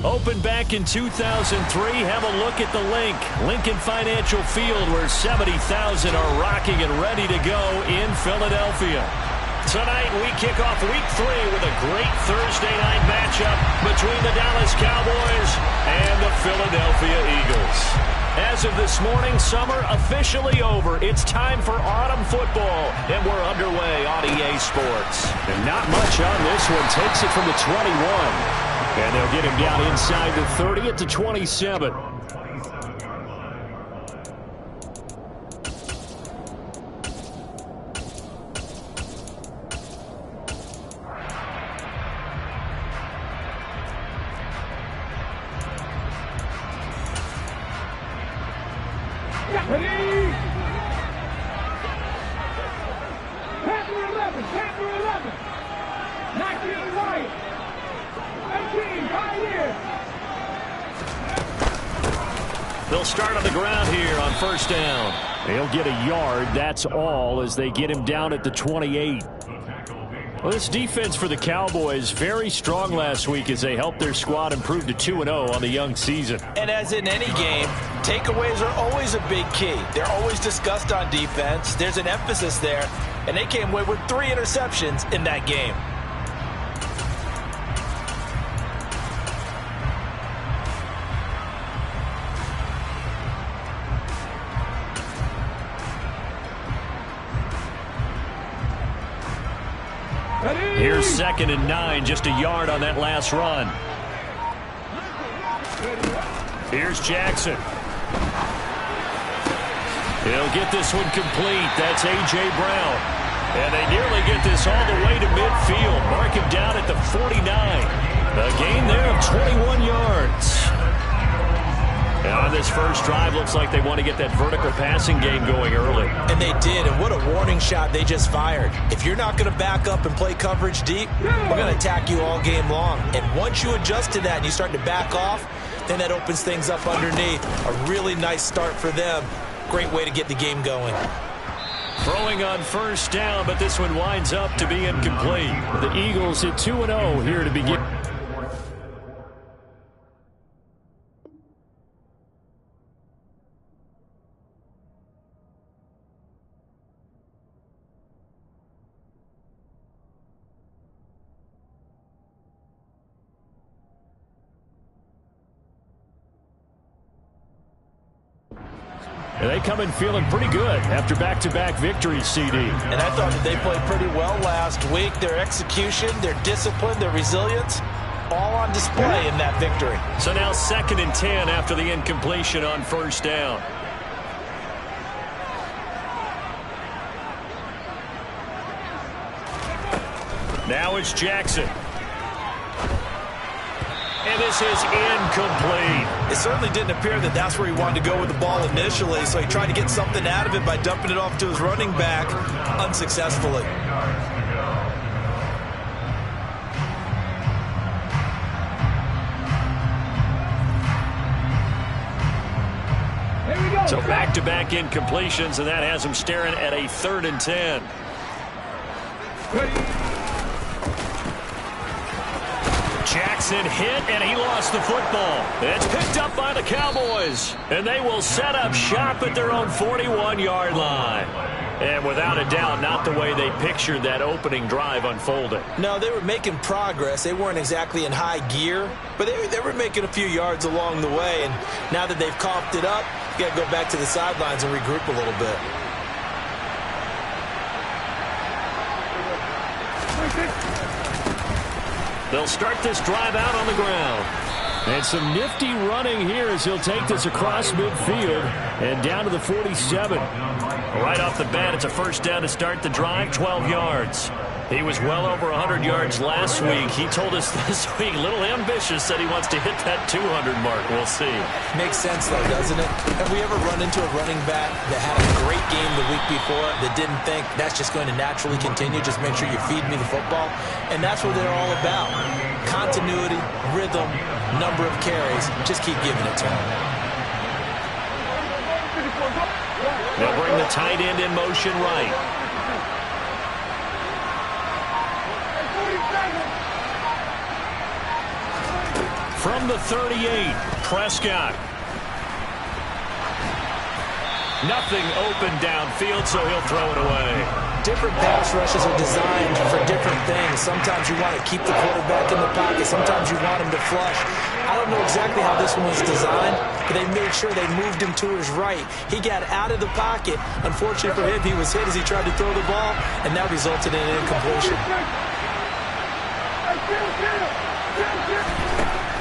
Opened back in 2003, have a look at the Lincoln Financial Field, where 70,000 are rocking and ready to go in Philadelphia. Tonight, we kick off Week 3 with a great Thursday night matchup between the Dallas Cowboys and the Philadelphia Eagles. As of this morning, summer officially over. It's time for autumn football, and we're underway on EA Sports. And not much on this one. Takes it from the 21. And they'll get him down inside the 30 at the 27. They'll start on the ground here on first down. They'll get a yard, that's all, as they get him down at the 28. Well, this defense for the Cowboys, very strong last week as they helped their squad improve to 2-0 on the young season. And as in any game, takeaways are always a big key. They're always discussed on defense. There's an emphasis there, and they came away with 3 interceptions in that game. Here's 2nd and 9, just a yard on that last run. Here's Jackson. He'll get this one complete. That's A.J. Brown. And they nearly get this all the way to midfield. Mark him down at the 49. A gain there of 21 yards. And on this first drive, looks like they want to get that vertical passing game going early. And they did, and what a warning shot they just fired. If you're not going to back up and play coverage deep, we're going to attack you all game long. And once you adjust to that and you start to back off, then that opens things up underneath. A really nice start for them. Great way to get the game going. Throwing on first down, but this one winds up to be incomplete. The Eagles at 2-0 here to begin. And they come in feeling pretty good after back-to-back victories, CD. And I thought that they played pretty well last week. Their execution, their discipline, their resilience, all on display in that victory. So now 2nd and 10 after the incompletion on first down. Now it's Jackson. And this is incomplete. It certainly didn't appear that that's where he wanted to go with the ball initially, so he tried to get something out of it by dumping it off to his running back unsuccessfully. So back-to-back incompletions, and that has him staring at a 3rd and 10. Jackson hit, and he lost the football. It's picked up by the Cowboys, and they will set up shop at their own 41-yard line. And without a doubt, not the way they pictured that opening drive unfolding. No, they were making progress. They weren't exactly in high gear, but they were making a few yards along the way. And now that they've coughed it up, you got to go back to the sidelines and regroup a little bit. They'll start this drive out on the ground. And some nifty running here as he'll take this across midfield and down to the 47. Right off the bat, it's a first down to start the drive, 12 yards. He was well over 100 yards last week. He told us this week, a little ambitious, said he wants to hit that 200 mark. We'll see. Makes sense, though, doesn't it? Have we ever run into a running back that had a great game the week before that didn't think that's just going to naturally continue? Just make sure you feed me the football. And that's what they're all about. Continuity, rhythm, number of carries. Just keep giving it to him. They'll bring the tight end in motion right. From the 38, Prescott. Nothing open downfield, so he'll throw it away. Different pass rushes are designed for different things. Sometimes you want to keep the quarterback in the pocket. Sometimes you want him to flush. I don't know exactly how this one was designed, but they made sure they moved him to his right. He got out of the pocket. Unfortunately for him, he was hit as he tried to throw the ball, and that resulted in an incompletion.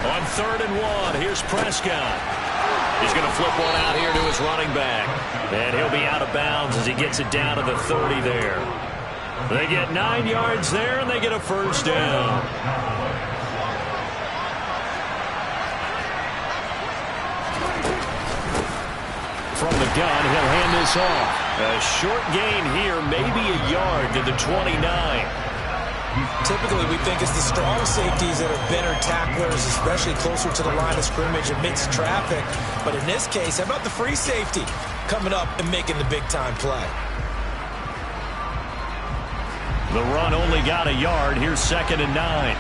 On 3rd and 1, here's Prescott. He's going to flip one out here to his running back. And he'll be out of bounds as he gets it down to the 30 there. They get 9 yards there, and they get a first down. From the gun, he'll hand this off. A short gain here, maybe a yard to the 29. Typically, we think it's the strong safeties that are better tacklers, especially closer to the line of scrimmage amidst traffic. But in this case, how about the free safety coming up and making the big-time play? The run only got a yard. Here's 2nd and 9.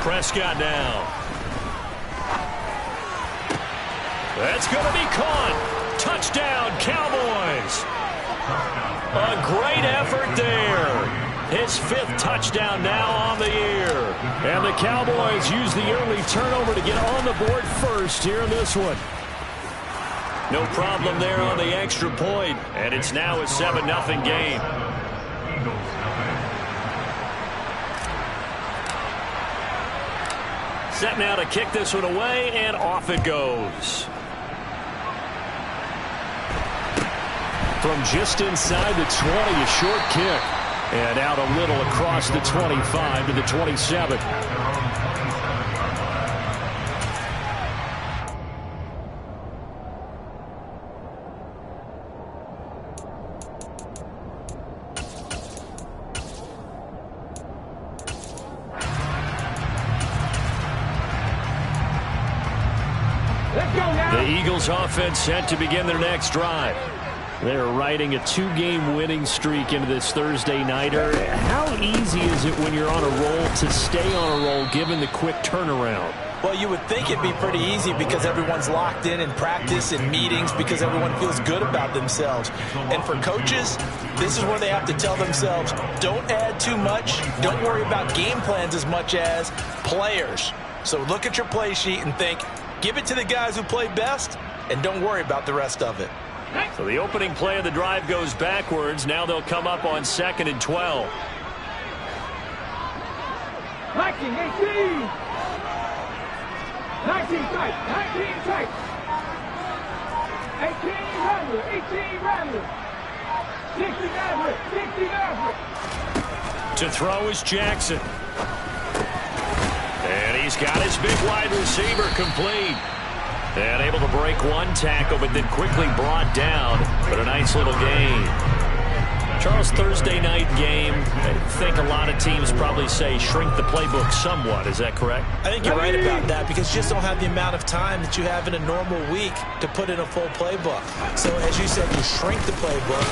Prescott now. That's going to be caught. Touchdown, Cowboys. A great effort there. His 5th touchdown now on the year. And the Cowboys use the early turnover to get on the board first here in this one. No problem there on the extra point. And it's now a 7-0 game. Set now to kick this one away, and off it goes. From just inside the 20, a short kick. And out a little across the 25 to the 27. The Eagles offense set to begin their next drive. They're riding a 2-game winning streak into this Thursday nighter. How easy is it when you're on a roll to stay on a roll given the quick turnaround? Well, you would think it'd be pretty easy because everyone's locked in practice and meetings because everyone feels good about themselves. And for coaches, this is where they have to tell themselves, don't add too much. Don't worry about game plans as much as players. So look at your play sheet and think, give it to the guys who play best, and don't worry about the rest of it. So the opening play of the drive goes backwards. Now they'll come up on 2nd and 12. 19, 18. 19 tight, 19 tight. 18 Rattler, 18 Rattler. 60 Maverick, 60 Maverick. To throw is Jackson. And he's got his big wide receiver complete. And able to break one tackle, but then quickly brought down. But a nice little gain. Charles, Thursday night game, I think a lot of teams probably say shrink the playbook somewhat. Is that correct? I think you're right about that because you just don't have the amount of time that you have in a normal week to put in a full playbook. So as you said, you shrink the playbook,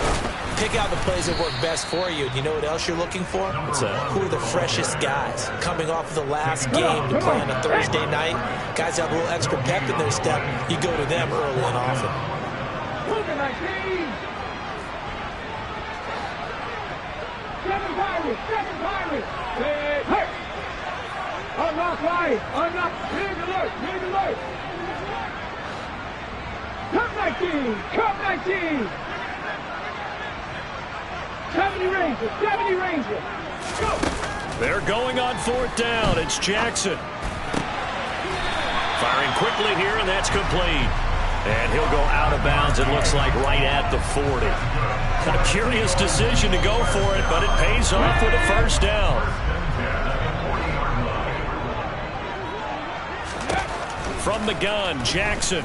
pick out the plays that work best for you. And you know what else you're looking for? What's that? Who are the freshest guys coming off of the last game to play on a Thursday night? Guys have a little extra pep in their step. You go to them early and often. 7 Pirates, 7 Pirates. Hey! Unlock right, unlock, big alert, big alert. Come 19, come 19. 70 Ranger, 70 Ranger. Go! They're going on 4th down. It's Jackson. Firing quickly here, and that's complete. And he'll go out of bounds, it looks like, right at the 40. A curious decision to go for it, but it pays off with a first down. From the gun, Jackson.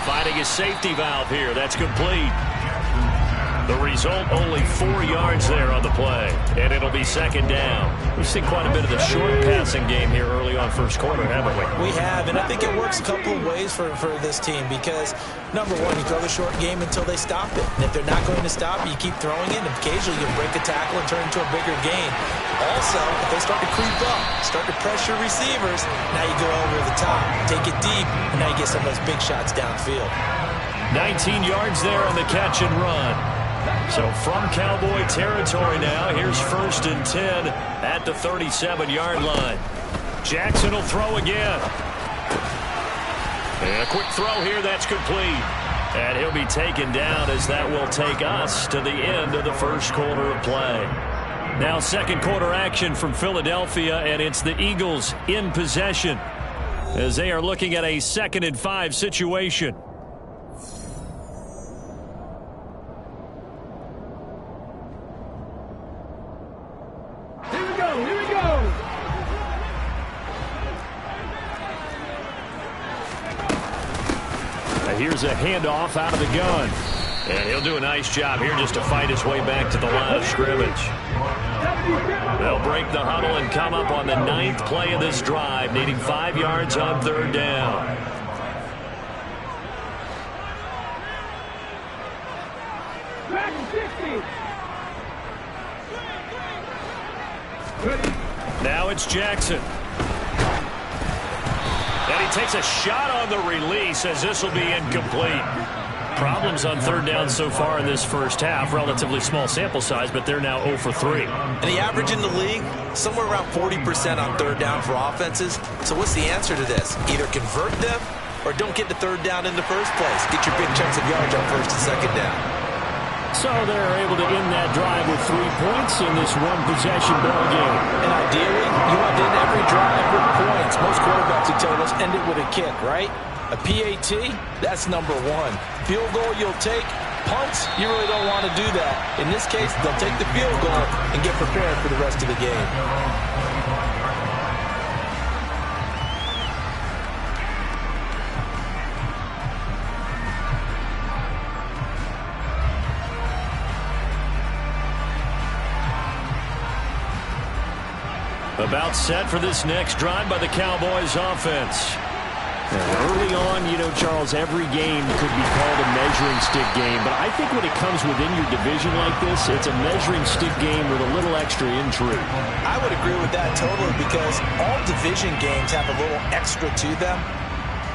Finding his safety valve here. That's complete. The result, only 4 yards there on the play, and it'll be second down. We've seen quite a bit of the short passing game here early on first quarter, haven't we? We have, and I think it works a couple of ways for this team because, number one, you throw the short game until they stop it. And if they're not going to stop it, you keep throwing it, and occasionally you break a tackle and turn it into a bigger gain. Also, if they start to creep up, start to pressure receivers, now you go over the top, take it deep, and now you get some of those big shots downfield. 19 yards there on the catch and run. So from Cowboy territory now, here's 1st and 10 at the 37-yard line. Jackson will throw again. And a quick throw here, that's complete. And he'll be taken down as that will take us to the end of the first quarter of play. Now second quarter action from Philadelphia, and it's the Eagles in possession as they are looking at a 2nd and 5 situation. Here's a handoff out of the gun. And he'll do a nice job here just to fight his way back to the line of scrimmage. They'll break the huddle and come up on the 9th play of this drive, needing 5 yards on 3rd down. Now it's Jackson. And he takes a shot on the release as this will be incomplete. Problems on 3rd down so far in this first half. Relatively small sample size, but they're now 0 for 3. And the average in the league, somewhere around 40% on 3rd down for offenses. So what's the answer to this? Either convert them or don't get to 3rd down in the first place. Get your big chunks of yards on 1st and 2nd down. So they're able to end that drive with 3 points in this one-possession ball game. And ideally, you want to end every drive with points. Most quarterbacks would tell us end it with a kick, right? A PAT, that's number 1. Field goal you'll take. Punts, you really don't want to do that. In this case, they'll take the field goal and get prepared for the rest of the game. About set for this next drive by the Cowboys offense. Early on, you know, Charles, every game could be called a measuring stick game, but I think when it comes within your division like this, it's a measuring stick game with a little extra intrigue. I would agree with that totally because all division games have a little extra to them.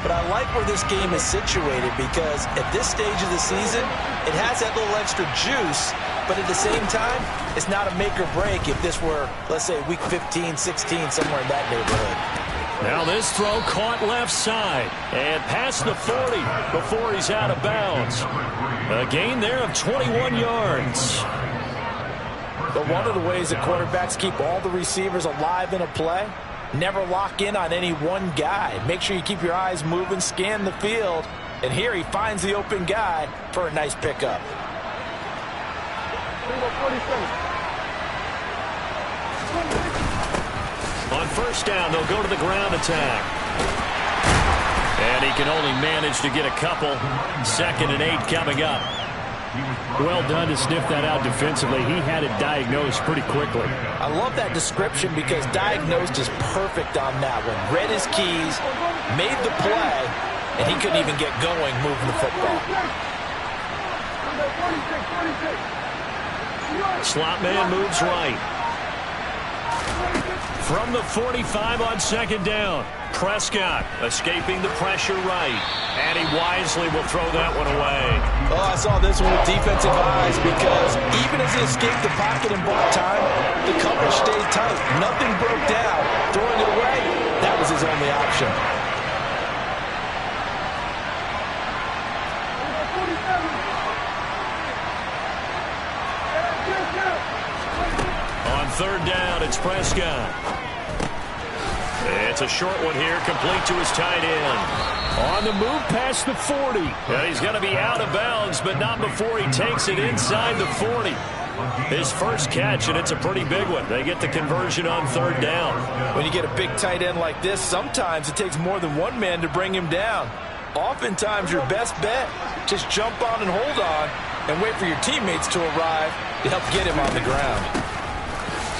But I like where this game is situated because at this stage of the season, it has that little extra juice, but at the same time, it's not a make or break if this were, let's say, week 15, 16, somewhere in that neighborhood. Now this throw caught left side and past the 40 before he's out of bounds. A gain there of 21 yards. But one of the ways that quarterbacks keep all the receivers alive in a play, never lock in on any one guy. Make sure you keep your eyes moving, scan the field. And here he finds the open guy for a nice pickup. On 1st down, they'll go to the ground attack. And he can only manage to get a couple. 2nd and 8 coming up. Well done to sniff that out defensively. He had it diagnosed pretty quickly. I love that description because diagnosed is perfect on that one. Read his keys, made the play, and he couldn't even get going moving the football. Slot man moves right. From the 45 on 2nd down. Prescott escaping the pressure right. And he wisely will throw that one away. Oh, I saw this one with defensive eyes because even as he escaped the pocket and bought time, the coverage stayed tight. Nothing broke down. Throwing it away, that was his only option. On 3rd down, it's Prescott. It's a short one here, complete to his tight end. On the move past the 40. And he's going to be out of bounds, but not before he takes it inside the 40. His first catch, and it's a pretty big one. They get the conversion on 3rd down. When you get a big tight end like this, sometimes it takes more than one man to bring him down. Oftentimes, your best bet, just jump on and hold on and wait for your teammates to arrive to help get him on the ground.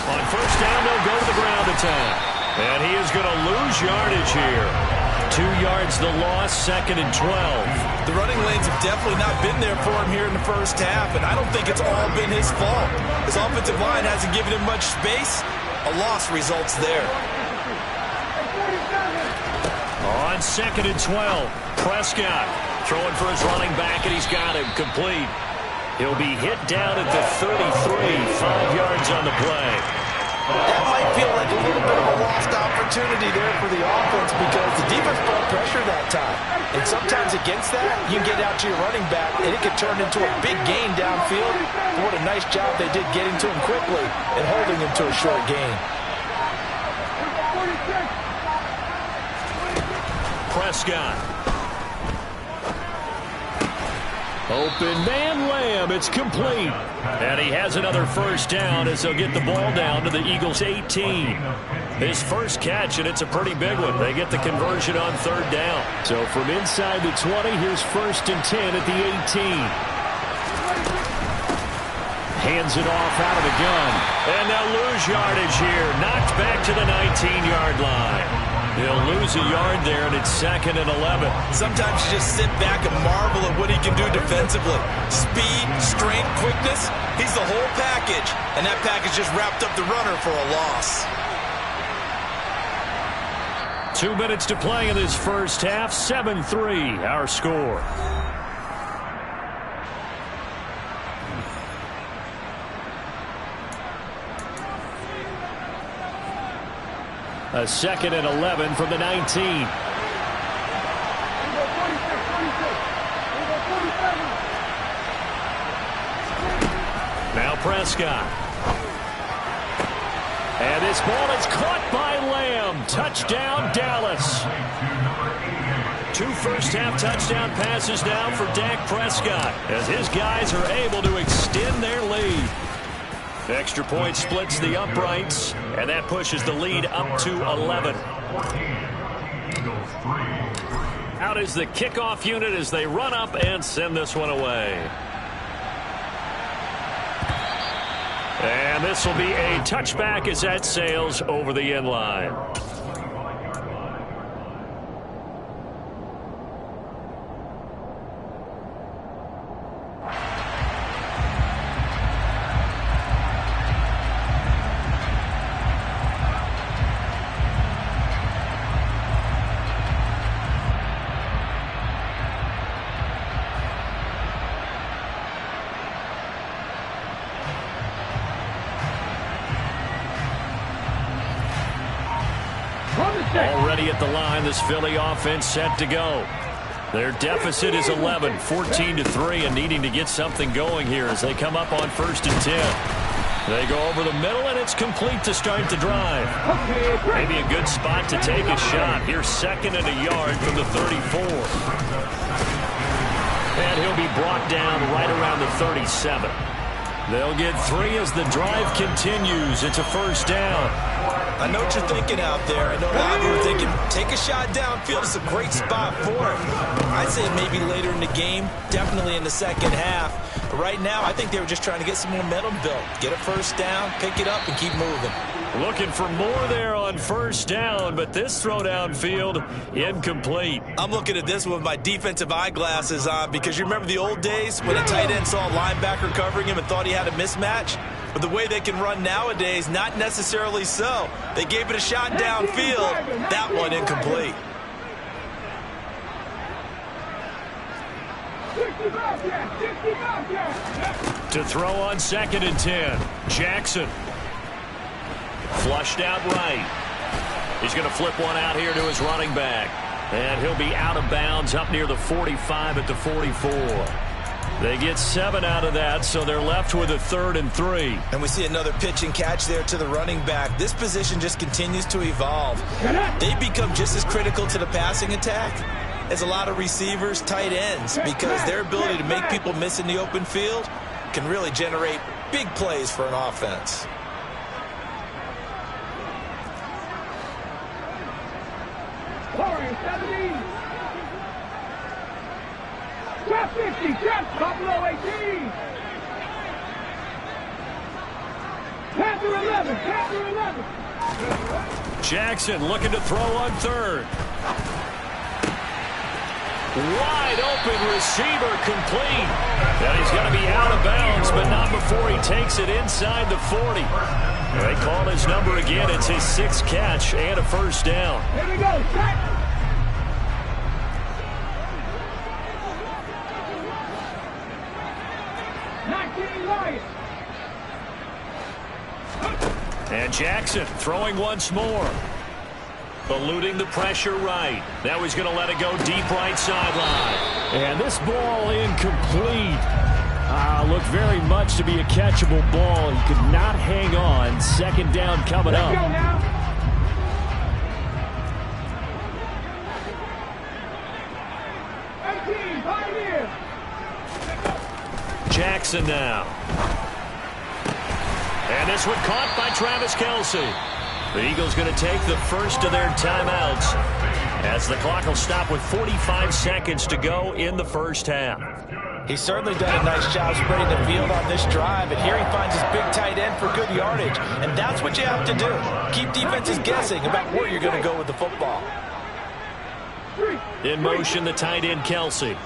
On first down, they'll go to the ground attack. And he is going to lose yardage here. 2 yards the loss, 2nd and 12. The running lanes have definitely not been there for him here in the first half, and I don't think it's all been his fault. His offensive line hasn't given him much space. A loss results there. On 2nd and 12, Prescott throwing for his running back, and he's got him complete. He'll be hit down at the 33, 5 yards on the play. That might feel like a little bit of a lost opportunity there for the offense because the defense brought pressure that time. And sometimes against that, you get out to your running back, and it can turn into a big gain downfield. But what a nice job they did getting to him quickly and holding him to a short gain. Prescott. Open man Lamb, it's complete. And he has another first down as they'll get the ball down to the Eagles' 18. His first catch, and it's a pretty big one. They get the conversion on 3rd down. So from inside the 20, here's 1st and 10 at the 18. Hands it off out of the gun. And they'll lose yardage here. Knocked back to the 19-yard line. He'll lose a yard there, and it's 2nd and 11. Sometimes you just sit back and marvel at what he can do defensively. Speed, strength, quickness. He's the whole package, and that package just wrapped up the runner for a loss. 2 minutes to play in this first half. 7-3, our score. A 2nd and 11 from the 19. Now Prescott. And this ball is caught by Lamb. Touchdown, Dallas. 2 first-half touchdown passes now for Dak Prescott as his guys are able to extend their lead. Extra point splits the uprights, and that pushes the lead up to 11. Out is the kickoff unit as they run up and send this one away. And this will be a touchback as that sails over the end line. Already at the line, this Philly offense set to go. Their deficit is 11, 14-3, and needing to get something going here as they come up on 1st and 10. They go over the middle, and it's complete to start the drive. Maybe a good spot to take a shot. Here's 2nd and a yard from the 34. And he'll be brought down right around the 37. They'll get 3 as the drive continues. It's a first down. I know what you're thinking out there. I know a lot of you are thinking, take a shot downfield. It's a great spot for it. I'd say maybe later in the game, definitely in the second half. But right now, I think they were just trying to get some momentum built. Get a first down, pick it up, and keep moving. Looking for more there on first down, but this throw downfield incomplete. I'm looking at this with my defensive eyeglasses on because you remember the old days when a tight end saw a linebacker covering him and thought he had a mismatch? But the way they can run nowadays, not necessarily so. They gave it a shot downfield. That one incomplete. To throw on 2nd and 10. Jackson. Flushed out right. He's going to flip one out here to his running back. And he'll be out of bounds up near the 45 at the 44. They get 7 out of that, so they're left with a 3rd and 3. And we see another pitch and catch there to the running back. This position just continues to evolve. They become just as critical to the passing attack as a lot of receivers, tight ends, because their ability to make people miss in the open field can really generate big plays for an offense. Left 50, jump, Buffalo 18. Panther 11, Panther 11. Jackson looking to throw on third. Wide open receiver complete. And he's going to be out of bounds, but not before he takes it inside the 40. They call his number again. It's his 6th catch and a first down. Here we go, set. And Jackson throwing once more. Eluding the pressure right. Now he's going to let it go deep right sideline. And this ball incomplete. Looked very much to be a catchable ball. He could not hang on. Second down coming up. Let's go now. Jackson now. And this one caught by Travis Kelce. The Eagles going to take the first of their timeouts as the clock will stop with 45 seconds to go in the first half. He's certainly done a nice job spreading the field on this drive, and here he finds his big tight end for good yardage, and that's what you have to do. Keep defenses guessing about where you're going to go with the football. In motion, the tight end, Kelce.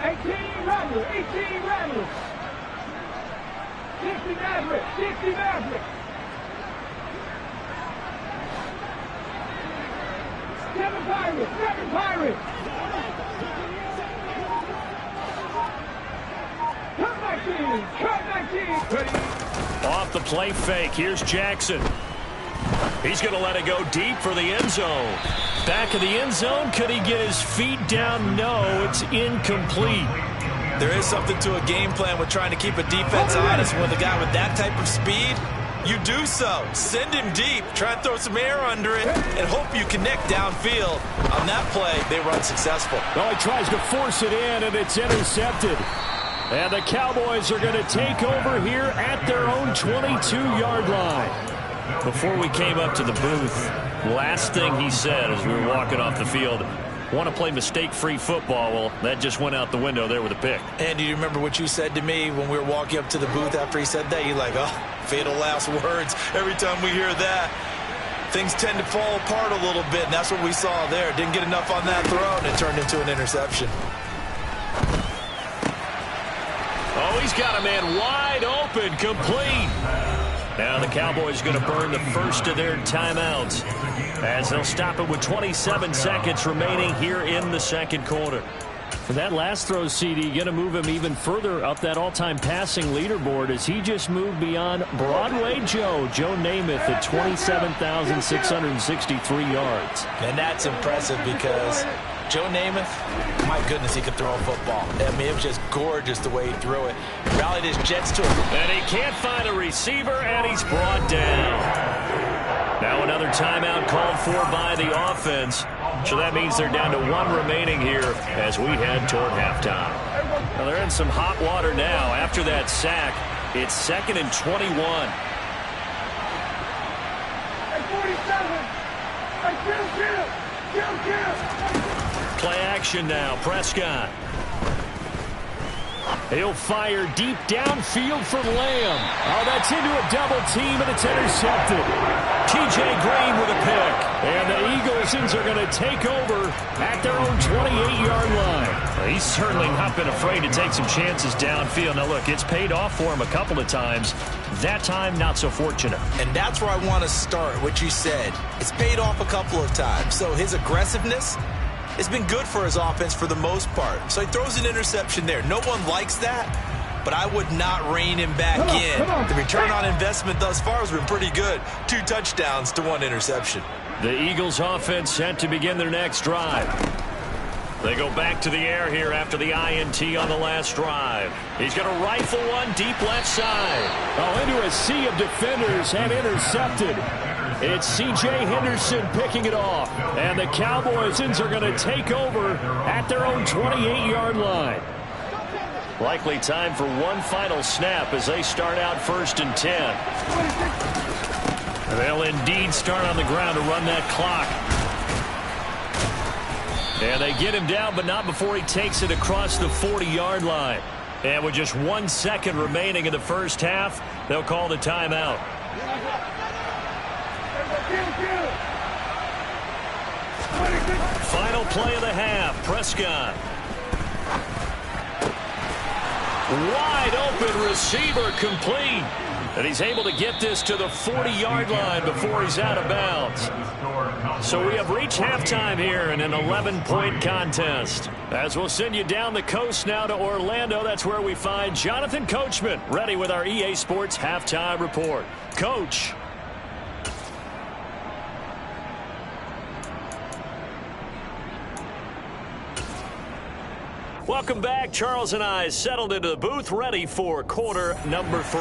18 Rattler, 18 Rattler. 60 Maverick, 60 Maverick. 7 Pirates, 7 Pirates. Cut 19. Off the play fake, here's Jackson. He's going to let it go deep for the end zone. Back of the end zone, could he get his feet down? No, it's incomplete. There is something to a game plan with trying to keep a defense honest. With a guy with that type of speed, you do so. Send him deep, try and throw some air under it, and hope you connect downfield. On that play, they run successful. Well, he tries to force it in, and it's intercepted. And the Cowboys are going to take over here at their own 22-yard line. Before we came up to the booth, last thing he said as we were walking off the field, want to play mistake-free football. Well, that just went out the window there with a pick. And do you remember what you said to me when we were walking up to the booth after he said that? You're like, oh, fatal last words. Every time we hear that, things tend to fall apart a little bit, and that's what we saw there. Didn't get enough on that throw, and it turned into an interception. Oh, he's got a man wide open, complete. Now the Cowboys going to burn the first of their timeouts as they'll stop it with 27 seconds remaining here in the second quarter. For that last throw, CD, going to move him even further up that all-time passing leaderboard as he just moved beyond Broadway Joe Namath at 27,663 yards. And that's impressive because Joe Namath, my goodness, he could throw a football. I mean, it was just gorgeous the way he threw it. Rallied his jets to him. And he can't find a receiver, and he's brought down. Now another timeout called for by the offense. So that means they're down to 1 remaining here as we head toward halftime. Well, they're in some hot water now. After that sack, it's 2nd and 21. Play action now. Prescott. He'll fire deep downfield for Lamb. Oh, that's into a double team, and it's intercepted. T.J. Green with a pick. And the Eagles are going to take over at their own 28-yard line. Well, he's certainly not been afraid to take some chances downfield. Now, look, it's paid off for him a couple of times. That time, not so fortunate. And that's where I want to start, what you said. It's paid off a couple of times. So his aggressiveness, it's been good for his offense for the most part. So he throws an interception there. No one likes that, but I would not rein him back in. The return on investment thus far has been pretty good. 2 touchdowns to 1 interception. The Eagles offense set to begin their next drive. They go back to the air here after the INT on the last drive. He's going to rifle one deep left side. Oh, into a sea of defenders and intercepted. It's C.J. Henderson picking it off. And the Cowboys are going to take over at their own 28-yard line. Likely time for one final snap as they start out 1st and 10. They'll indeed start on the ground to run that clock. And they get him down, but not before he takes it across the 40-yard line. And with just 1 second remaining in the first half, they'll call the timeout. Final play of the half. Prescott. Wide open receiver, complete. And he's able to get this to the 40-yard line before he's out of bounds. So we have reached halftime here in an 11-point contest. As we'll send you down the coast now to Orlando, that's where we find Jonathan Coachman ready with our EA Sports Halftime Report. Coach. Welcome back. Charles and I settled into the booth, ready for quarter number 3.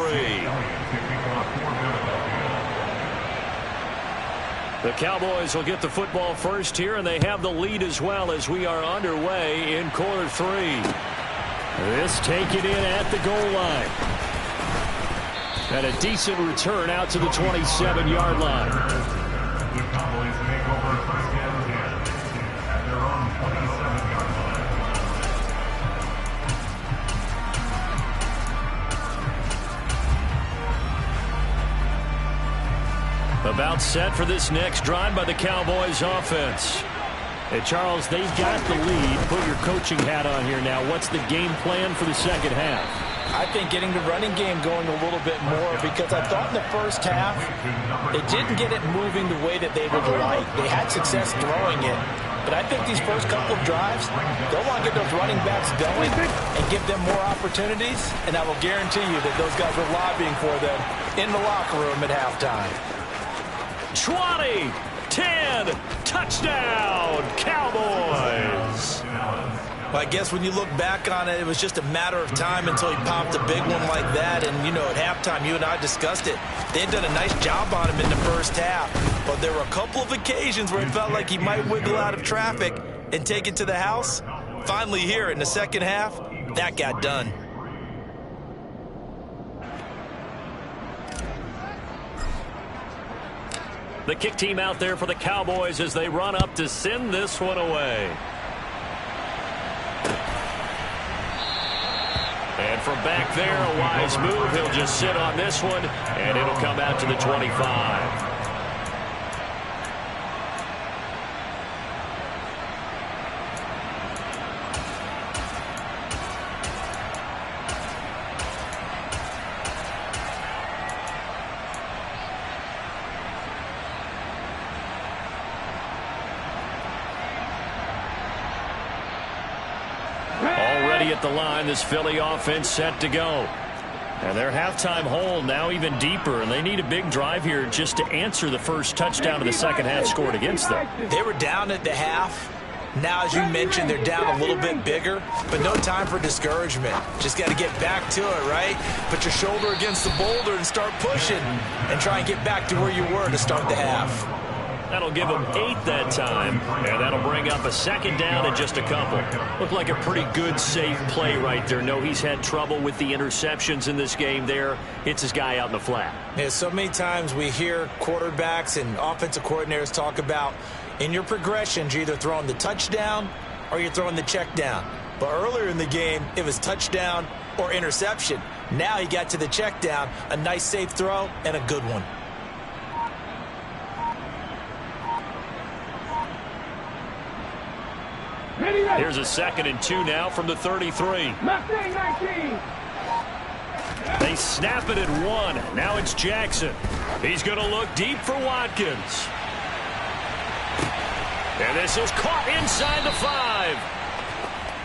The Cowboys will get the football first here, and they have the lead as well as we are underway in quarter 3. This taken in at the goal line. And a decent return out to the 27-yard line. The Cowboys make over first and 10 at their own 27-yard line. About set for this next drive by the Cowboys offense. Hey, Charles, they've got the lead. Put your coaching hat on here now. What's the game plan for the second half? I think getting the running game going a little bit more, because I thought in the first half they didn't get it moving the way that they would like. They had success throwing it. But I think these first couple of drives, they'll want to get those running backs going and give them more opportunities. And I will guarantee you that those guys were lobbying for them in the locker room at halftime. 20, 10, touchdown, Cowboys. Well, I guess when you look back on it, it was just a matter of time until he popped a big one like that. And, you know, at halftime, you and I discussed it. They had done a nice job on him in the first half. But there were a couple of occasions where it felt like he might wiggle out of traffic and take it to the house. Finally here in the second half, that got done. The kick team out there for the Cowboys as they run up to send this one away. And from back there, a wise move. He'll just sit on this one, and it'll come out to the 25. Already at the line, this Philly offense set to go. And their halftime hole now even deeper, and they need a big drive here just to answer the first touchdown of the second half scored against them. They were down at the half. Now, as you mentioned, they're down a little bit bigger, but no time for discouragement. Just got to get back to it, right? Put your shoulder against the boulder and start pushing and try and get back to where you were to start the half. That'll give them 8 that time, and that'll bring up a second down and just a couple. Looked like a pretty good, safe play right there. No, he's had trouble with the interceptions in this game there. Hits his guy out in the flat. Yeah, so many times we hear quarterbacks and offensive coordinators talk about in your progressions, you're either throwing the touchdown or you're throwing the check down. But earlier in the game, it was touchdown or interception. Now he got to the check down, a nice safe throw, and a good one. Here's a 2nd and 2 now from the 33. They snap it at 1. Now it's Jackson. He's going to look deep for Watkins. And this is caught inside the 5.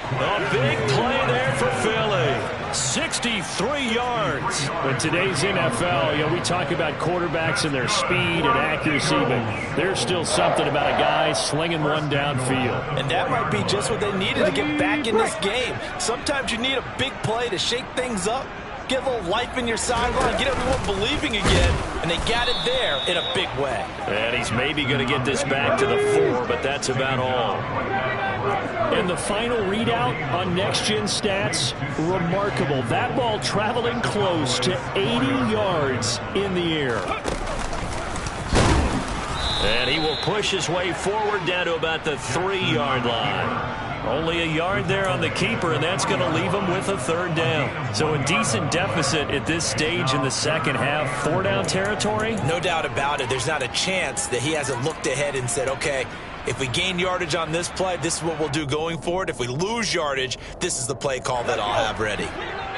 A big play there for Philly. 63 yards. In today's NFL, we talk about quarterbacks and their speed and accuracy, but there's still something about a guy slinging one downfield. And that might be just what they needed to get back in this game. Sometimes you need a big play to shake things up, get a little life in your sideline, get everyone believing again, and they got it there in a big way. And he's maybe going to get this back to the 4, but that's about all. And the final readout on next-gen stats, remarkable. That ball traveling close to 80 yards in the air. And he will push his way forward down to about the 3-yard line. Only a yard there on the keeper, and that's going to leave him with a third down. So a decent deficit at this stage in the second half. 4-down territory? No doubt about it. There's not a chance that he hasn't looked ahead and said, okay, if we gain yardage on this play, this is what we'll do going forward. If we lose yardage, this is the play call that I'll have ready.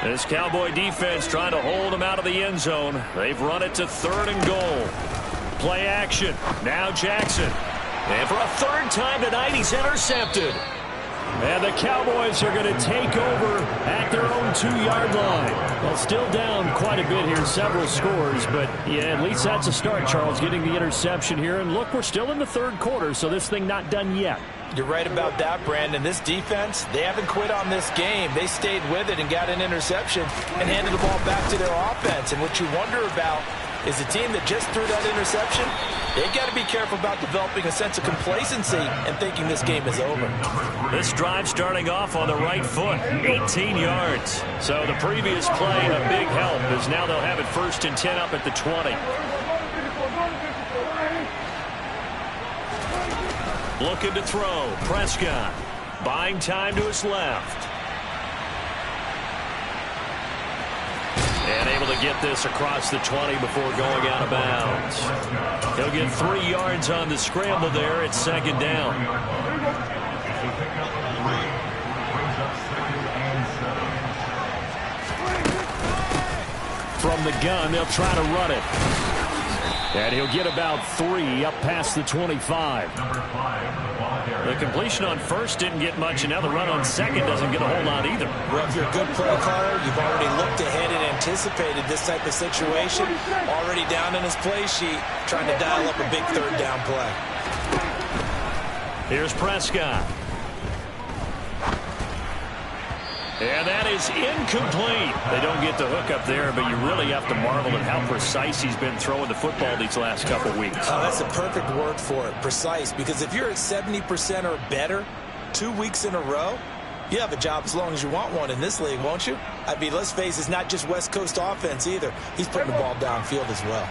This Cowboy defense trying to hold him out of the end zone. They've run it to 3rd and goal. Play action. Now Jackson. And for a 3rd time tonight, he's intercepted. And the Cowboys are going to take over at their own 2-yard line. Well, still down quite a bit here, several scores, but yeah, at least that's a start, Charles, getting the interception here. And look, we're still in the 3rd quarter, so this thing not done yet. You're right about that, Brandon. This defense, they haven't quit on this game. They stayed with it and got an interception and handed the ball back to their offense. And what you wonder about is a team that just threw that interception, they've got to be careful about developing a sense of complacency and thinking this game is over. This drive starting off on the right foot, 18 yards. So the previous play, a big help, as now they'll have it 1st and 10 up at the 20. Looking to throw. Prescott buying time to his left. And able to get this across the 20 before going out of bounds. He'll get 3 yards on the scramble there. It's 2nd down. From the gun, they'll try to run it. And he'll get about 3 up past the 25. The completion on 1st didn't get much, and now the run on 2nd doesn't get a whole lot either. Well, if you're a good play caller, you've already looked ahead and anticipated this type of situation. Already down in his play sheet, trying to dial up a big 3rd down play. Here's Prescott. And that is incomplete. They don't get the hook up there, but you really have to marvel at how precise he's been throwing the football these last couple weeks. Oh, that's a perfect word for it, precise, because if you're at 70% or better 2 weeks in a row, you have a job as long as you want one in this league, won't you? I mean, let's face it, it's not just West Coast offense either. He's putting the ball downfield as well.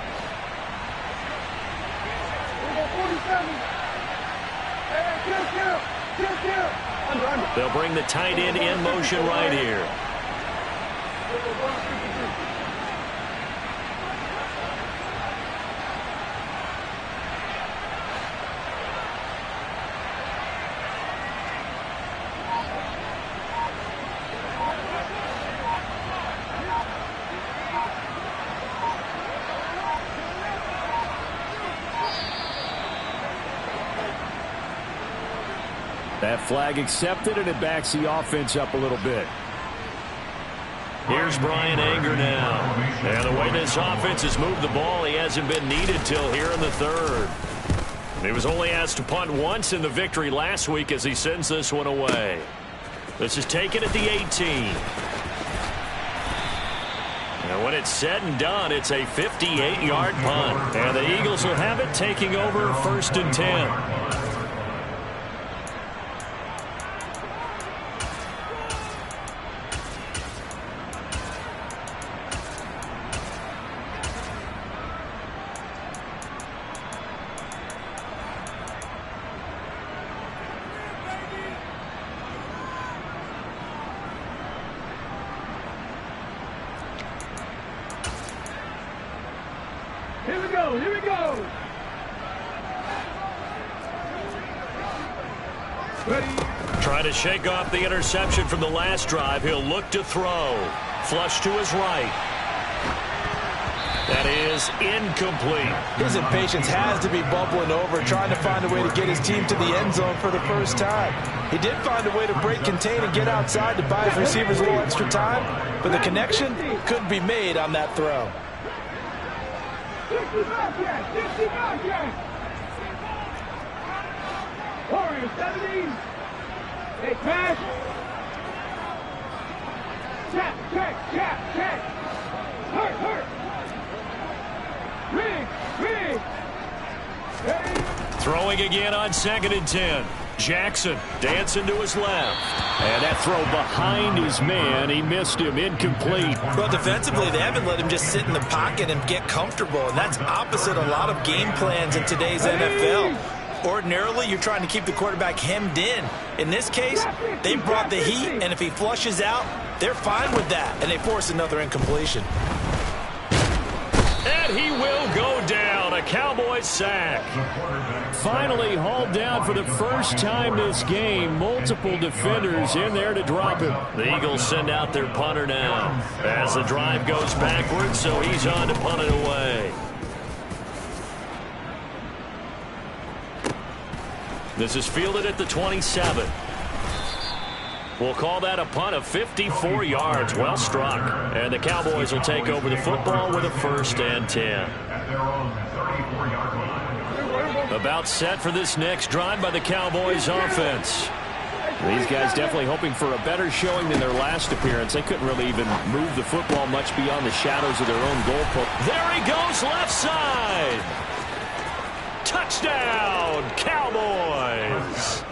They'll bring the tight end in motion right here. That flag accepted, and it backs the offense up a little bit. Here's Brian Anger now. And the way this offense has moved the ball, he hasn't been needed till here in the 3rd. He was only asked to punt once in the victory last week as he sends this one away. This is taken at the 18. And when it's said and done, it's a 58-yard punt. And the Eagles will have it, taking over 1st and 10. Here we go, here we go. Ready. Trying to shake off the interception from the last drive. He'll look to throw. Flush to his right. That is incomplete. His impatience has to be bubbling over, trying to find a way to get his team to the end zone for the first time. He did find a way to break contain and get outside to buy his receivers a little extra time, but the connection couldn't be made on that throw. 65 yards, 65 yards. Warriors 70. Hey, pass. Check. Hurt. Rig. Throwing again on 2nd and 10. Jackson dancing to his left. And that throw behind his man. He missed him. Incomplete. Well, defensively, they haven't let him just sit in the pocket and get comfortable. And that's opposite a lot of game plans in today's NFL. Ordinarily, you're trying to keep the quarterback hemmed in. In this case, they brought the heat, and if he flushes out, they're fine with that. And they force another incompletion. And he will go down. A Cowboys sack. Finally hauled down for the first time this game. Multiple defenders in there to drop him. The Eagles send out their punter now as the drive goes backwards, so he's on to punt it away. This is fielded at the 27. We'll call that a punt of 54 yards. Well struck. And the Cowboys will take over the football with a 1st and 10. About set for this next drive by the Cowboys offense. These guys definitely hoping for a better showing than their last appearance. They couldn't really even move the football much beyond the shadows of their own goalpost. There he goes, left side. Touchdown, Cowboys.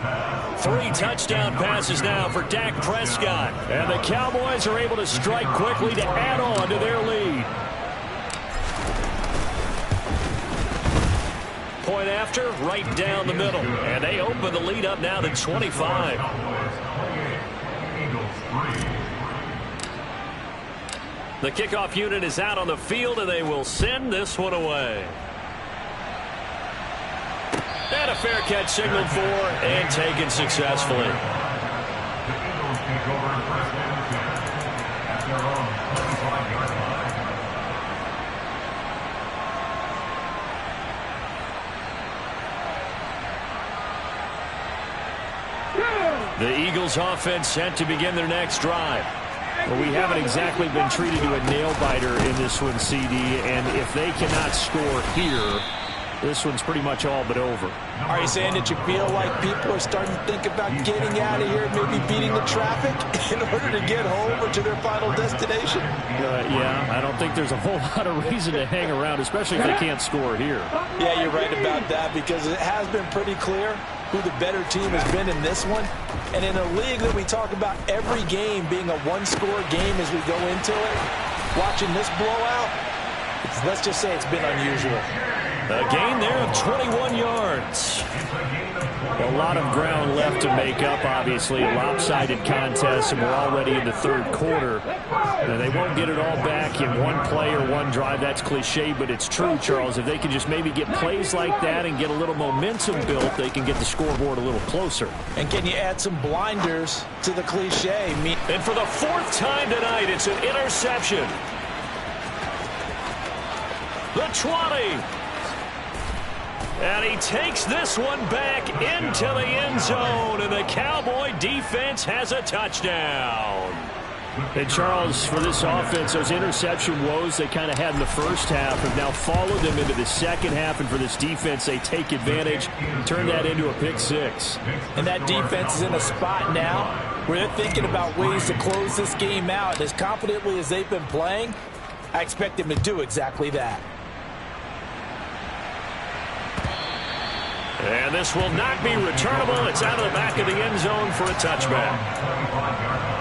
3 touchdown passes now for Dak Prescott. And the Cowboys are able to strike quickly to add on to their lead. Point after, right down the middle. And they open the lead up now to 25. The kickoff unit is out on the field, and they will send this one away. And a fair catch signaled for and taken successfully. The Eagles offense set to begin their next drive. Well, we haven't exactly been treated to a nail-biter in this one, CD, and if they cannot score here, this one's pretty much all but over. Are you saying that you feel like people are starting to think about getting out of here, maybe beating the traffic in order to get home or to their final destination? Yeah, I don't think there's a whole lot of reason to hang around, especially if they can't score here. Yeah, you're right about that, because it has been pretty clear who the better team has been in this one. And in a league that we talk about every game being a one-score game as we go into it, watching this blowout, let's just say it's been unusual. A gain there of 21 yards. A lot of ground left to make up, obviously. A lopsided contest, and we're already in the 3rd quarter. Now, they won't get it all back in one play or one drive. That's cliche, but it's true, Charles. If they can just maybe get plays like that and get a little momentum built, they can get the scoreboard a little closer. And can you add some blinders to the cliche? And for the 4th time tonight, it's an interception. The 20. And he takes this one back into the end zone, and the Cowboy defense has a touchdown. And Charles, for this offense, those interception woes they kind of had in the first half have now followed them into the second half, and for this defense, they take advantage, turn that into a pick 6. And that defense is in a spot now where they're thinking about ways to close this game out. As confidently as they've been playing, I expect them to do exactly that. And this will not be returnable. It's out of the back of the end zone for a touchback.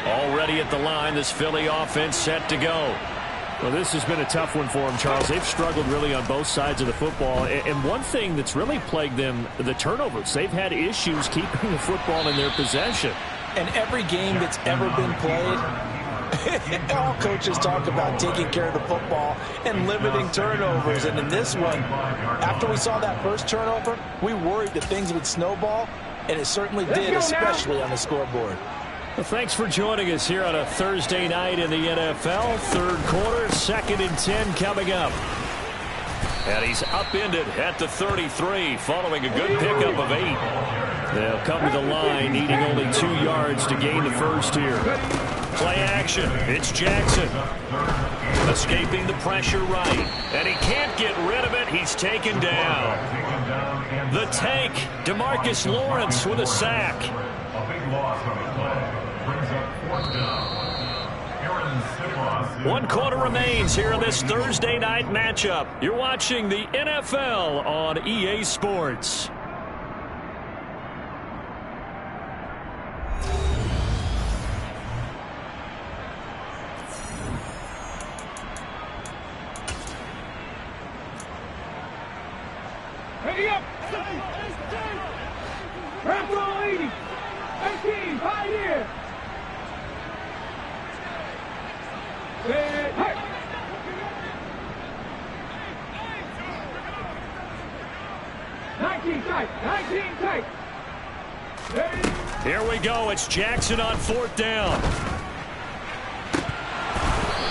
Already at the line, this Philly offense set to go. Well, this has been a tough one for them, Charles. They've struggled really on both sides of the football. And one thing that's really plagued them, the turnovers. They've had issues keeping the football in their possession. And every game that's ever been played, all coaches talk about taking care of the football and limiting turnovers. And in this one, after we saw that first turnover, we worried that things would snowball, and it certainly did, especially on the scoreboard. Well, thanks for joining us here on a Thursday night in the NFL. 3rd quarter, 2nd and 10 coming up. And he's upended at the 33 following a good pickup of 8. They'll come to the line needing only 2 yards to gain the first here. Play action. It's Jackson. Escaping the pressure right. And he can't get rid of it. He's taken down. The tank, DeMarcus Lawrence with a sack. A big loss on the play. Brings up 4th down. 1 quarter remains here in this Thursday night matchup. You're watching the NFL on EA Sports. Ready up! Wrap roll 80! 18, pioneer! Hey! 19 tight! 19 tight! Here we go. It's Jackson on 4th down.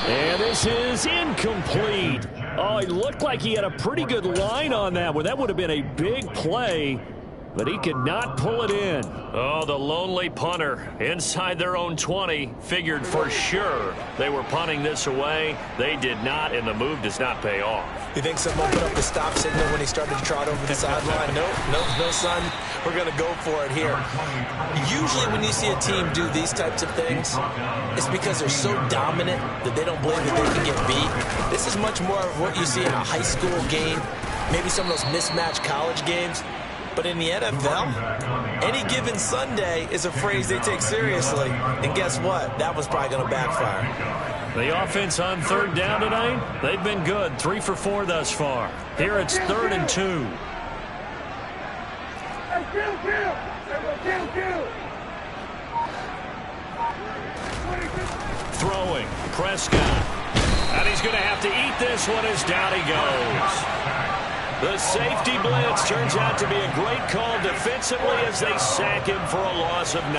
And this is incomplete. Oh, he looked like he had a pretty good line on that one. That would have been a big play, but he could not pull it in. Oh, the lonely punter inside their own 20. Figured for sure they were punting this away. They did not, and the move does not pay off. You think someone put up the stop signal when he started to trot over the sideline? No, son. We're going to go for it here. Usually when you see a team do these types of things, it's because they're so dominant that they don't believe that they can get beat. This is much more of what you see in a high school game, maybe some of those mismatched college games. But in the NFL, any given Sunday is a phrase they take seriously. And guess what? That was probably going to backfire. The offense on 3rd down tonight, they've been good. 3 for 4 thus far. Here it's 3rd and 2. Throwing, Prescott. And he's going to have to eat this one as down he goes. The safety blitz turns out to be a great call defensively as they sack him for a loss of 9.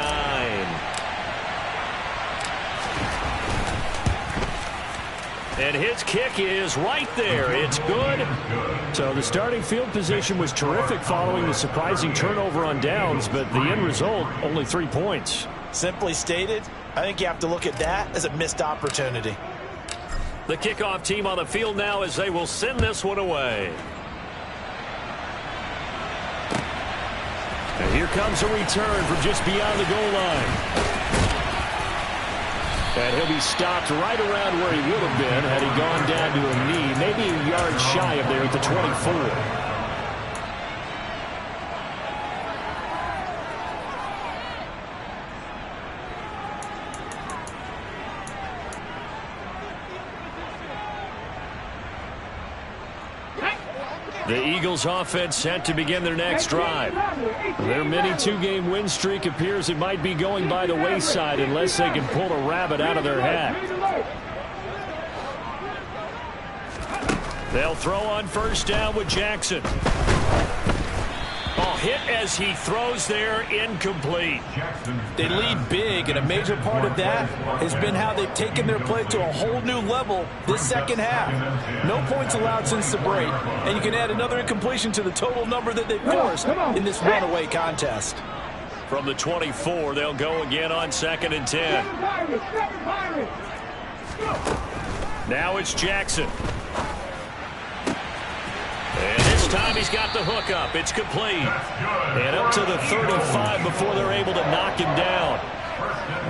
And his kick is right there. It's good. So the starting field position was terrific following the surprising turnover on downs, but the end result, only 3 points. Simply stated, I think you have to look at that as a missed opportunity. The kickoff team on the field now as they will send this one away. And here comes a return from just beyond the goal line. And he'll be stopped right around where he would have been had he gone down to a knee, maybe a yard shy of there at the 24. The Eagles offense set to begin their next drive. Their mini 2-game win streak appears it might be going by the wayside unless they can pull a rabbit out of their hat. They'll throw on 1st down with Jackson. Oh, hit as he throws there, incomplete. They lead big, and a major part of that has been how they've taken their play to a whole new level this second half. No points allowed since the break, and you can add another incompletion to the total number that they forced in this runaway contest. From the 24, they'll go again on 2nd and 10. Now it's Jackson. And this time he's got the hook up. It's complete. And up to the 35 before they're able to knock him down.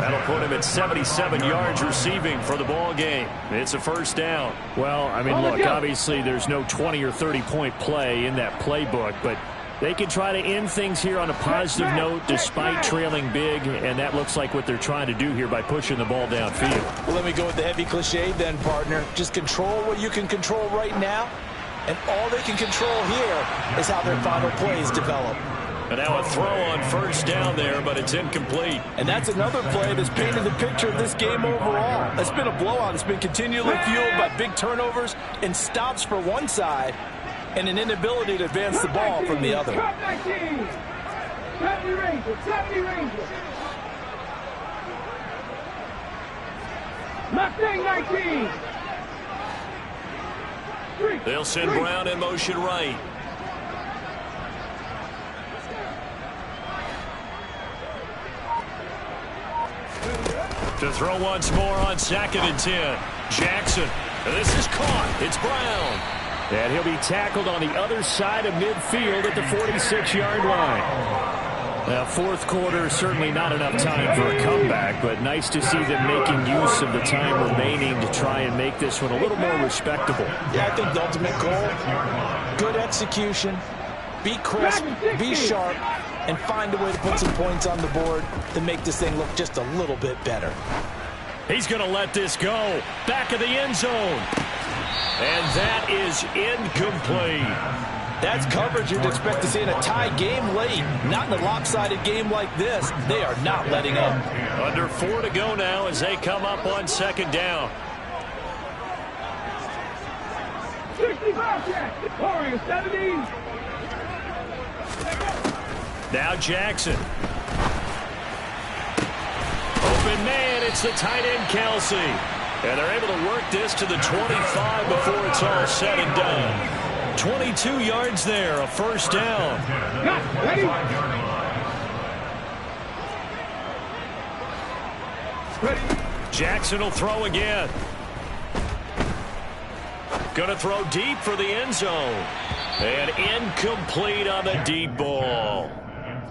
That'll put him at 77 yards receiving for the ball game. It's a 1st down. Well, I mean, look, obviously there's no 20 or 30-point play in that playbook, but they can try to end things here on a positive note despite trailing big, and that looks like what they're trying to do here by pushing the ball downfield. Well, let me go with the heavy cliche then, partner. Just control what you can control right now. And all they can control here is how their final plays develop. And now a throw on 1st down there, but it's incomplete. And that's another play that's painted the picture of this game overall. It's been a blowout. It's been continually fueled by big turnovers and stops for one side and an inability to advance the ball from the other. 70 Rangers. Mustang 19. They'll send Brown in motion right. To throw once more on 2nd and 10. Jackson. This is caught. It's Brown. And he'll be tackled on the other side of midfield at the 46-yard line. Now, fourth quarter, certainly not enough time for a comeback, but nice to see them making use of the time remaining to try and make this one a little more respectable. Yeah, I think the ultimate goal, good execution, be crisp, be sharp, and find a way to put some points on the board to make this thing look just a little bit better. He's going to let this go. Back of the end zone. And that is incomplete. That's coverage you'd expect to see in a tie game late. Not in a lopsided game like this. They are not letting up. Under 4 to go now as they come up on 2nd down. 65 Jackson. Warriors 70. Now Jackson. Open man, it's the tight end Kelsey. And they're able to work this to the 25 before it's all said and done. 22 yards there, a first down. Ready? Jackson will throw again. Going to throw deep for the end zone. And incomplete on the deep ball.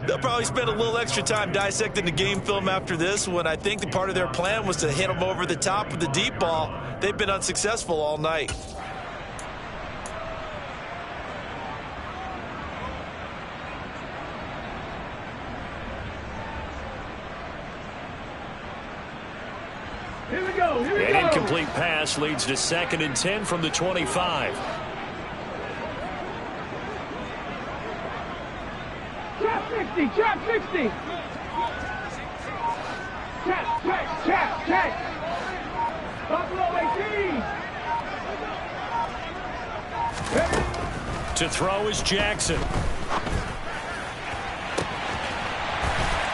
They'll probably spend a little extra time dissecting the game film after this when I think the part of their plan was to hit them over the top with the deep ball. They've been unsuccessful all night. Here we go. An incomplete pass leads to 2nd and 10 from the 25. Trap 60. Trap 60. Trap. Buffalo 18. To throw is Jackson.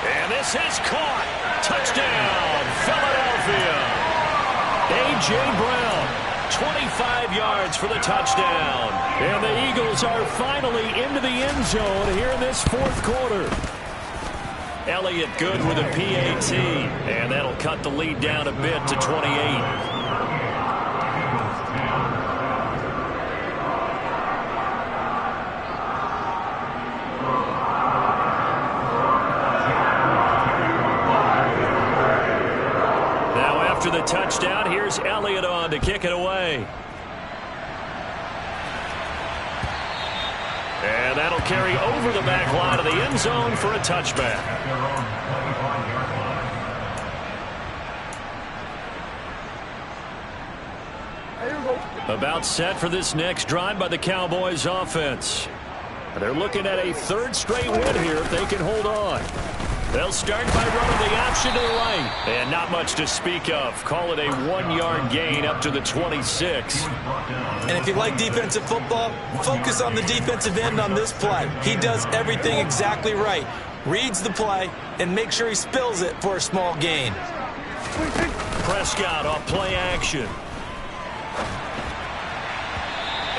And this is caught. Touchdown, Philadelphia. A.J. Brown, 25 yards for the touchdown. And the Eagles are finally into the end zone here in this fourth quarter. Elliott good with a PAT. And that'll cut the lead down a bit to 28. After the touchdown, here's Elliott on to kick it away. And that'll carry over the back line of the end zone for a touchback. About set for this next drive by the Cowboys offense. They're looking at a 3rd straight win here if they can hold on. They'll start by running the option to the right. And not much to speak of. Call it a 1-yard gain up to the 26. And if you like defensive football, focus on the defensive end on this play. He does everything exactly right. Reads the play and makes sure he spills it for a small gain. Prescott off play action.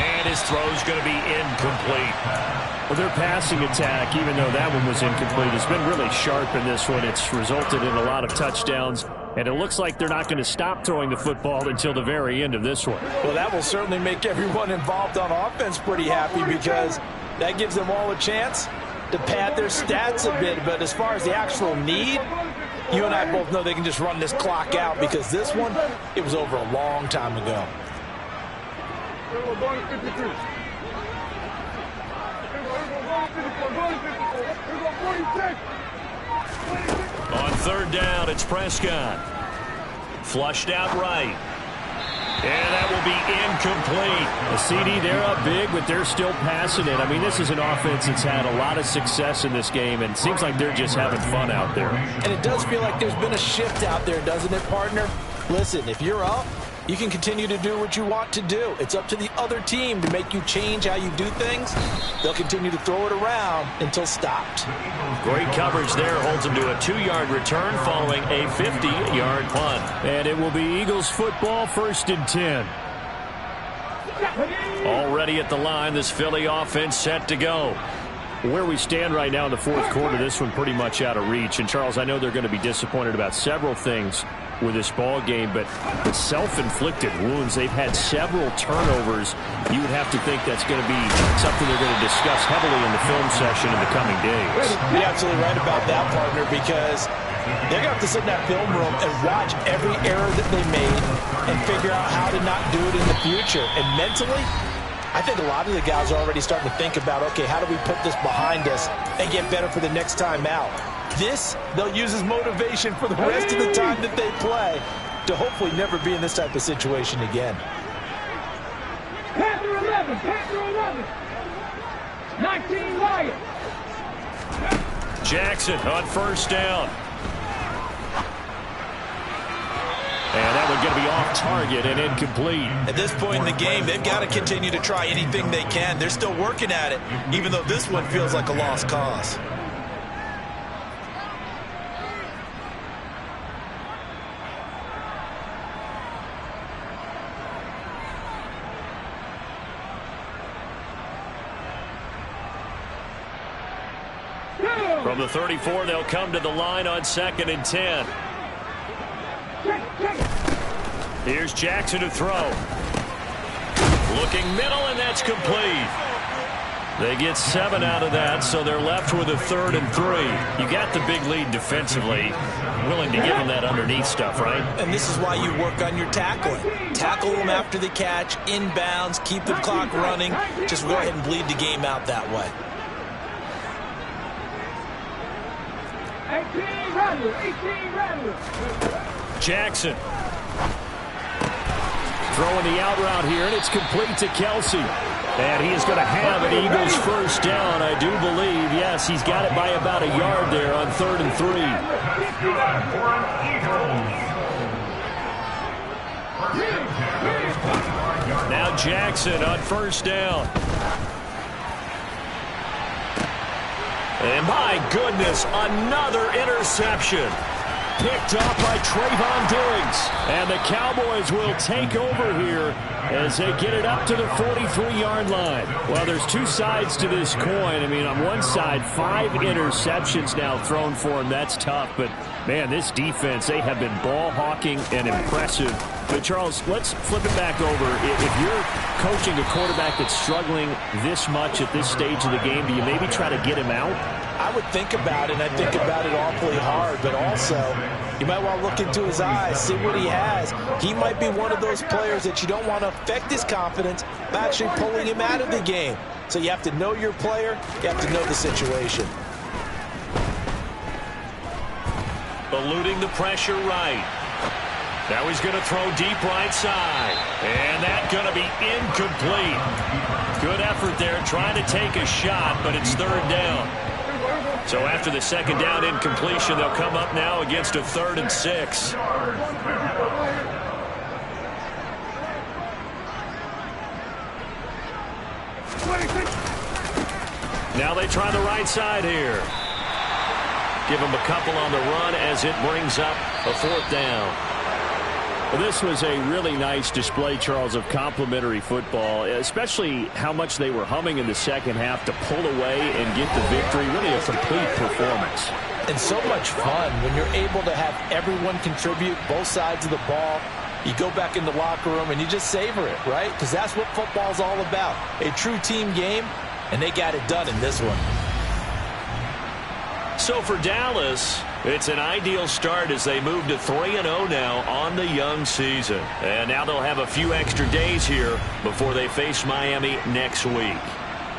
And his throw's going to be incomplete. Well, their passing attack, even though that one was incomplete, has been really sharp in this one. It's resulted in a lot of touchdowns, and it looks like they're not going to stop throwing the football until the very end of this one. Well, that will certainly make everyone involved on offense pretty happy because that gives them all a chance to pad their stats a bit. But as far as the actual need, you and I both know they can just run this clock out because this one, it was over a long time ago. On 3rd down, it's Prescott. Flushed out right. And that will be incomplete. A CD, they're up big, but they're still passing it. I mean, this is an offense that's had a lot of success in this game, and it seems like they're just having fun out there. And it does feel like there's been a shift out there, doesn't it, partner? Listen, if you're up, you can continue to do what you want to do. It's up to the other team to make you change how you do things. They'll continue to throw it around until stopped. Great coverage there. Holds them to a 2-yard return following a 50-yard punt. And it will be Eagles football, 1st and 10. Already at the line, this Philly offense set to go. Where we stand right now in the fourth quarter, this one pretty much out of reach. And, Charles, I know they're going to be disappointed about several things with this ball game, but the self-inflicted wounds, they've had several turnovers. You would have to think that's going to be something they're going to discuss heavily in the film session in the coming days. You're absolutely right about that, partner, because they're going to have to sit in that film room and watch every error that they made and figure out how to not do it in the future. And mentally, I think a lot of the guys are already starting to think about, okay, how do we put this behind us and get better for the next time out? This, they'll use as motivation for the rest of the time that they play to hopefully never be in this type of situation again. Panther 11, Panther 11. 19 Lions. Jackson on first down. And that one going to be off target and incomplete. At this point in the game, they've got to continue to try anything they can. They're still working at it, even though this one feels like a lost cause. From the 34, they'll come to the line on 2nd and 10. Here's Jackson to throw. Looking middle, and that's complete. They get 7 out of that, so they're left with a 3rd and 3. You got the big lead defensively. Willing to give them that underneath stuff, right? And this is why you work on your tackling. Tackle them after the catch, inbounds, keep the clock running. Just go ahead and bleed the game out that way. 18 Rattlers. Jackson. Throwing the out route here, and it's complete to Kelsey. And he is going to have an Eagles first down, I do believe. Yes, he's got it by about a yard there on 3rd and 3. Now Jackson on first down. And my goodness, another interception. Picked off by Trayvon Diggs. And the Cowboys will take over here as they get it up to the 43-yard line. Well, there's two sides to this coin. I mean, on one side, 5 interceptions now thrown for him. That's tough. But, man, this defense, they have been ball hawking and impressive. But, Charles, let's flip it back over. If you're coaching a quarterback that's struggling this much at this stage of the game, do you maybe try to get him out? I would think about it, and I think about it awfully hard, but also you might want to look into his eyes, see what he has. He might be one of those players that you don't want to affect his confidence by actually pulling him out of the game. So you have to know your player, you have to know the situation. Eluding the pressure right. Now he's going to throw deep right side. And that's going to be incomplete. Good effort there trying to take a shot, but it's 3rd down. So after the 2nd down incompletion, they'll come up now against a 3rd and 6. Now they try the right side here. Give them a couple on the run as it brings up a 4th down. Well, this was a really nice display, Charles, of complimentary football, especially how much they were humming in the second half to pull away and get the victory. Really a complete performance. And so much fun when you're able to have everyone contribute, both sides of the ball. You go back in the locker room and you just savor it, right? Because that's what football's all about. A true team game, and they got it done in this one. So for Dallas, it's an ideal start as they move to 3-0 now on the young season. And now they'll have a few extra days here before they face Miami next week.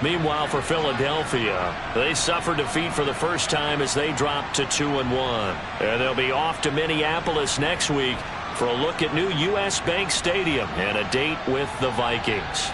Meanwhile, for Philadelphia, they suffered defeat for the first time as they dropped to 2-1. And they'll be off to Minneapolis next week for a look at new U.S. Bank Stadium and a date with the Vikings.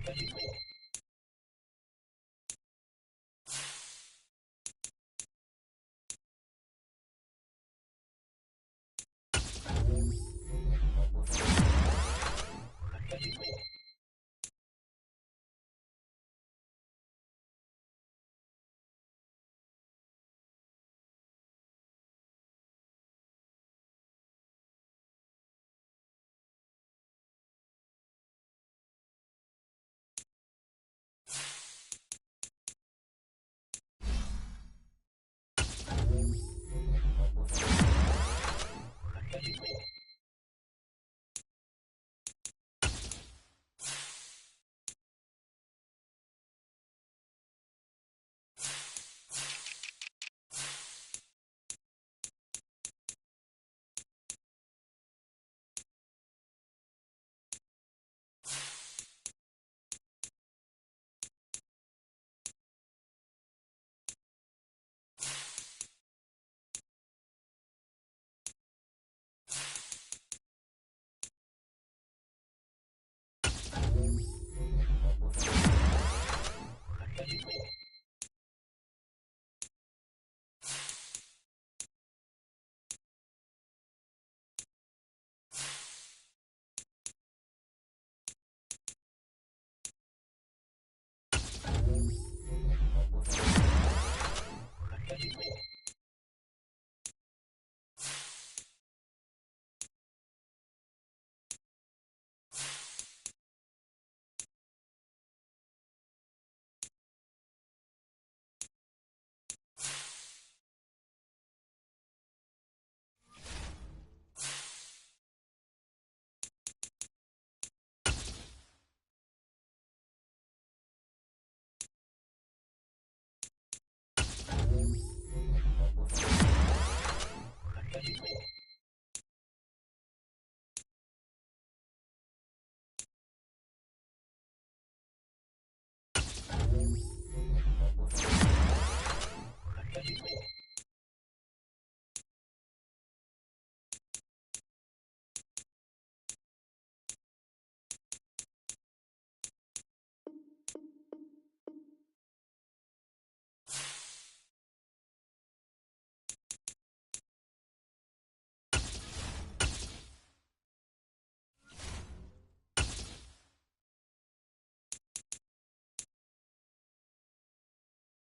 10.